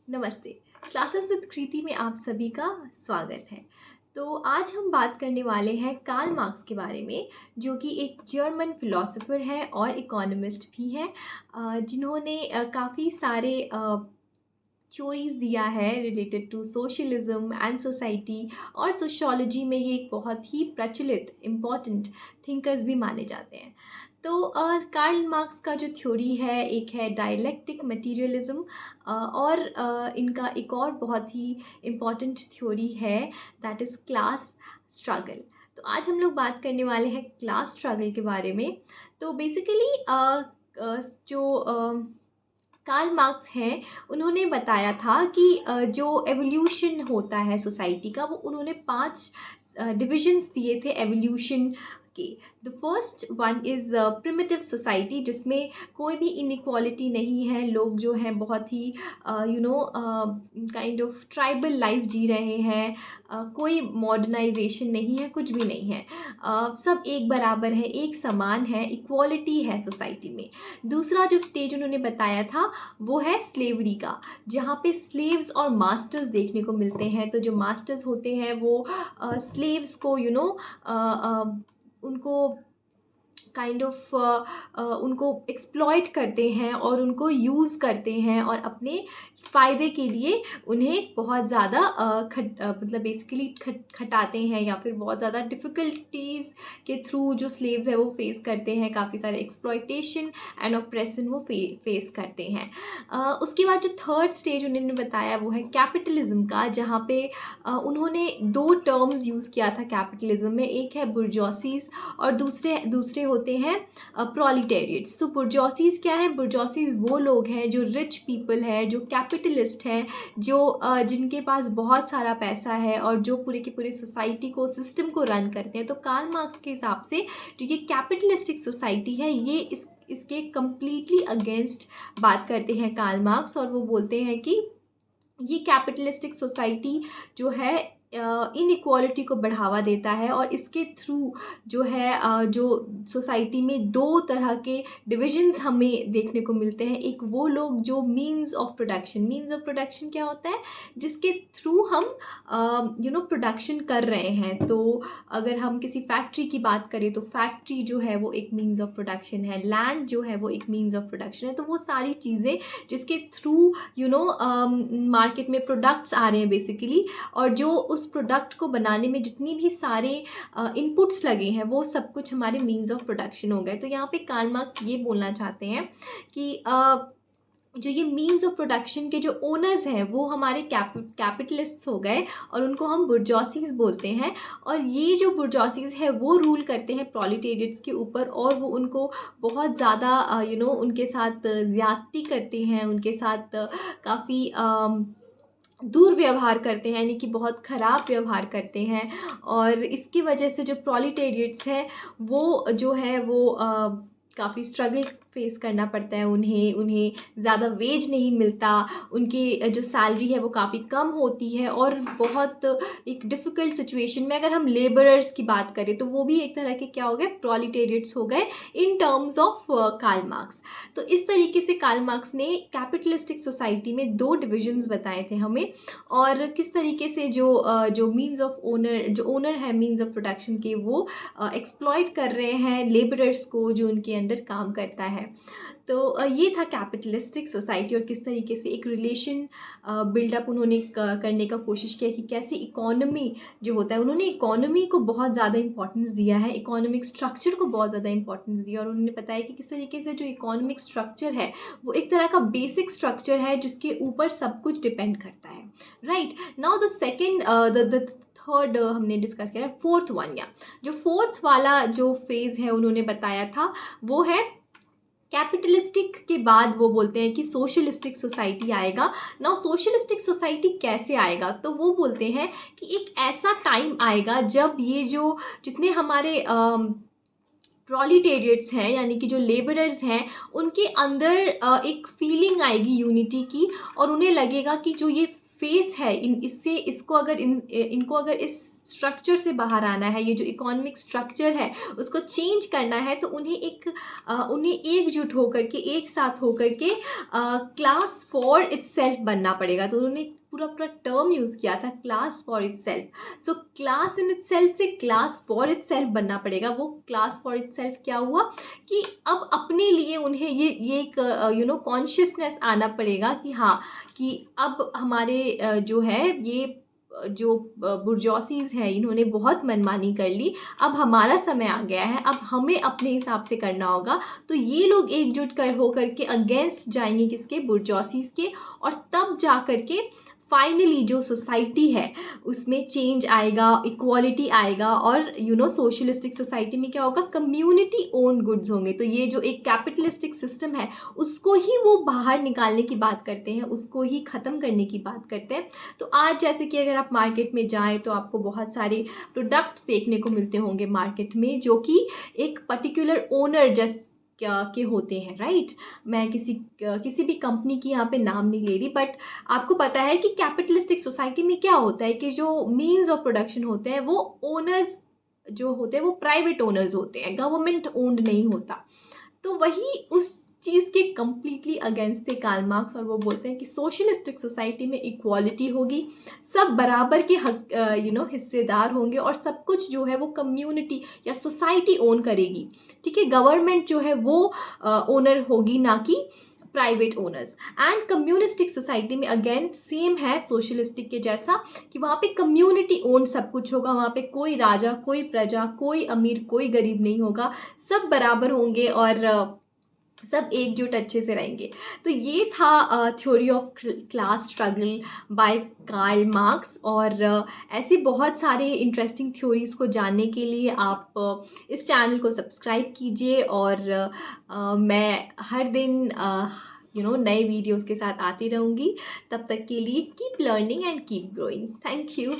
नमस्ते। Classes with कृति में आप सभी का स्वागत है। तो आज हम बात करने वाले हैं कार्ल मार्क्स के बारे में, जो कि एक जर्मन फिलोसोफर हैं और इकोनॉमिस्ट भी हैं, जिन्होंने काफ़ी सारे थ्योरीज़ दिया है related to socialism and society, और सोशियोलॉजी में ये एक बहुत ही प्रचलित इम्पॉर्टेंट थिंकर्स भी माने जाते हैं। तो कार्ल मार्क्स का जो थ्योरी है, एक है डायलेक्टिक मटेरियलिज्म, और इनका एक और बहुत ही इम्पॉर्टेंट थ्योरी है, दैट इज़ क्लास स्ट्रगल। तो आज हम लोग बात करने वाले हैं क्लास स्ट्रगल के बारे में। तो बेसिकली जो कार्ल मार्क्स हैं, उन्होंने बताया था कि जो एवोल्यूशन होता है सोसाइटी का, वो उन्होंने 5 डिविजन्स दिए थे एवोल्यूशन के। The first one is primitive society, जिसमें कोई भी इनइक्वालिटी नहीं है। लोग जो हैं बहुत ही काइंड ऑफ ट्राइबल लाइफ जी रहे हैं। कोई मॉडर्नाइजेशन नहीं है, कुछ भी नहीं है। सब एक बराबर है, एक समान है, इक्वालिटी है सोसाइटी में। दूसरा जो स्टेज उन्होंने बताया था, वो है स्लेवरी का, जहाँ पे स्लेव्स और मास्टर्स देखने को मिलते हैं। तो जो मास्टर्स होते हैं वो स्लेव्स को उनको काइंड ऑफ उनको एक्सप्लॉइट करते हैं और उनको यूज़ करते हैं, और अपने फ़ायदे के लिए उन्हें बहुत ज़्यादा मतलब बेसिकली खटाते हैं, या फिर बहुत ज़्यादा डिफ़िकल्टीज़ के थ्रू जो स्लेव्स हैं वो फेस करते हैं। काफ़ी सारे एक्सप्लॉइटेशन एंड ऑप्रेशन वो फेस करते हैं। उसके बाद जो थर्ड स्टेज उन्होंने बताया, वो है कैपिटलिज़्म का, जहाँ पे उन्होंने 2 टर्म्स यूज़ किया था कैपिटलिज़्म में। एक है बुर्जोसीज़, और दूसरे दूसरे होते हैं प्रोलिटेरिएट्स। तो बुर्जोसीज़ क्या है? बुर्जोसीज़ वो लोग हैं जो रिच पीपल हैं, जो कैपिटलिस्ट हैं, जो जिनके पास बहुत सारा पैसा है, और जो पूरे की पूरी सोसाइटी को, सिस्टम को रन करते हैं। तो कार्ल मार्क्स के हिसाब से जो ये कैपिटलिस्टिक सोसाइटी है, ये इसके कम्प्लीटली अगेंस्ट बात करते हैं कार्ल मार्क्स, और वो बोलते हैं कि ये कैपिटलिस्टिक सोसाइटी जो है इनइक्वालिटी को बढ़ावा देता है, और इसके थ्रू जो है जो सोसाइटी में 2 तरह के डिविजन्स हमें देखने को मिलते हैं। एक वो लोग जो मीन्स ऑफ प्रोडक्शन क्या होता है? जिसके थ्रू हम प्रोडक्शन कर रहे हैं। तो अगर हम किसी फैक्ट्री की बात करें, तो फैक्ट्री जो है वो एक मीन्स ऑफ प्रोडक्शन है, लैंड जो है वो एक मीन्स ऑफ प्रोडक्शन है। तो वो सारी चीज़ें जिसके थ्रू मार्केट में प्रोडक्ट्स आ रहे हैं बेसिकली, और जो उस प्रोडक्ट को बनाने में जितनी भी सारे इनपुट्स लगे हैं, वो सब कुछ हमारे मीन्स ऑफ प्रोडक्शन हो गए। तो यहाँ पे कार्ल मार्क्स ये बोलना चाहते हैं कि जो ये मीन्स ऑफ प्रोडक्शन के जो ओनर्स हैं, वो हमारे कैपिटलिस्ट्स हो गए, और उनको हम बुर्जोसीज़ बोलते हैं। और ये जो बुर्जोसीज़ है वो रूल करते हैं प्रोलिटेरिएट्स के ऊपर, और वो उनको बहुत ज़्यादा उनके साथ ज़्यादती करते हैं, उनके साथ काफ़ी दुर्व्यवहार करते हैं, यानी कि बहुत ख़राब व्यवहार करते हैं। और इसकी वजह से जो प्रोलिटेरिएट्स हैं, वो जो है वो काफ़ी स्ट्रगल फेस करना पड़ता है उन्हें। उन्हें ज़्यादा वेज नहीं मिलता, उनकी जो सैलरी है वो काफ़ी कम होती है, और बहुत एक डिफ़िकल्ट सिचुएशन में अगर हम लेबरर्स की बात करें, तो वो भी एक तरह के क्या हो गए? प्रोलिटेरिएट्स हो गए in terms of Karl Marx. तो इस तरीके से कार्ल मार्क्स ने कैपिटलिस्टिक सोसाइटी में 2 डिविजन्स बताए थे हमें, और किस तरीके से जो मीन्स ऑफ ओनर है मीन्स ऑफ प्रोडक्शन के, वो एक्सप्लॉइट कर रहे हैं लेबरर्स को जो उनके अंडर काम करता है। तो ये था कैपिटलिस्टिक सोसाइटी, और किस तरीके से एक रिलेशन बिल्डअप उन्होंने करने का कोशिश किया कि कैसे इकोनॉमी जो होता है, उन्होंने इकोनॉमी को बहुत ज़्यादा इंपॉर्टेंस दिया है, इकोनॉमिक स्ट्रक्चर को बहुत ज़्यादा इंपॉर्टेंस दिया, और उन्होंने बताया कि किस तरीके से जो इकोनॉमिक स्ट्रक्चर है वो एक तरह का बेसिक स्ट्रक्चर है, जिसके ऊपर सब कुछ डिपेंड करता है। Right now the second the third हमने डिस्कस किया है, फोर्थ वन, या जो फोर्थ वाला जो फेज़ है उन्होंने बताया था, वो है कैपिटलिस्टिक के बाद वो बोलते हैं कि सोशलिस्टिक सोसाइटी आएगा। नाउ सोशलिस्टिक सोसाइटी कैसे आएगा? तो वो बोलते हैं कि एक ऐसा टाइम आएगा जब ये जो जितने हमारे प्रोलिटेरिएट्स हैं, यानी कि जो लेबरर्स हैं, उनके अंदर एक फीलिंग आएगी यूनिटी की, और उन्हें लगेगा कि जो ये फेस है, इनको अगर इस स्ट्रक्चर से बाहर आना है, ये जो इकोनॉमिक स्ट्रक्चर है उसको चेंज करना है, तो उन्हें एकजुट होकर के, एक साथ होकर के क्लास फॉर इटसेल्फ बनना पड़ेगा। तो उन्होंने पूरा पूरा टर्म यूज़ किया था, class for itself. So class in itself से क्लास फॉर इटसेल्फ बनना पड़ेगा। वो क्लास फॉर इटसेल्फ क्या हुआ कि अब अपने लिए उन्हें ये एक कॉन्शियसनेस आना पड़ेगा कि हाँ, कि अब हमारे जो है ये जो बुर्जोसीज़ हैं, इन्होंने बहुत मनमानी कर ली, अब हमारा समय आ गया है, अब हमें अपने हिसाब से करना होगा। तो ये लोग एकजुट होकर के अगेंस्ट जाएंगे किसके, बुर्जोसीज़ के, और तब जा कर के फाइनली जो सोसाइटी है उसमें चेंज आएगा, इक्वालिटी आएगा, और सोशलिस्टिक सोसाइटी में क्या होगा, कम्युनिटी ओन गुड्स होंगे। तो ये जो एक कैपिटलिस्टिक सिस्टम है उसको ही वो बाहर निकालने की बात करते हैं, उसको ही ख़त्म करने की बात करते हैं। तो आज जैसे कि अगर आप मार्केट में जाएँ तो आपको बहुत सारे प्रोडक्ट्स देखने को मिलते होंगे मार्केट में, जो कि एक पर्टिकुलर ओनर के होते हैं, राइट। मैं किसी भी कंपनी की यहाँ पे नाम नहीं ले रही, बट आपको पता है कि कैपिटलिस्टिक सोसाइटी में क्या होता है कि जो मीन्स ऑफ प्रोडक्शन होते हैं वो ओनर्स जो होते हैं वो प्राइवेट ओनर्स होते हैं, गवर्नमेंट ओन्ड नहीं होता। तो वही उस चीज़ के कम्प्लीटली अगेंस्ट थे कार्ल मार्क्स, और वो बोलते हैं कि सोशलिस्टिक सोसाइटी में इक्वालिटी होगी, सब बराबर के हक हिस्सेदार होंगे, और सब कुछ जो है वो कम्युनिटी या सोसाइटी ओन करेगी, ठीक है। गवर्नमेंट जो है वो ओनर होगी, ना कि private owners. And communistic society में अगेन सेम है सोशलिस्टिक के जैसा, कि वहाँ पे कम्युनिटी ओन सब कुछ होगा, वहाँ पे कोई राजा, कोई प्रजा, कोई अमीर, कोई गरीब नहीं होगा, सब बराबर होंगे, और सब एकजुट अच्छे से रहेंगे। तो ये था theory of class struggle by Karl Marx. और ऐसे बहुत सारे इंटरेस्टिंग थ्योरीज़ को जानने के लिए आप इस चैनल को सब्सक्राइब कीजिए, और मैं हर दिन नए वीडियोस के साथ आती रहूँगी। तब तक के लिए keep learning and keep growing. Thank you.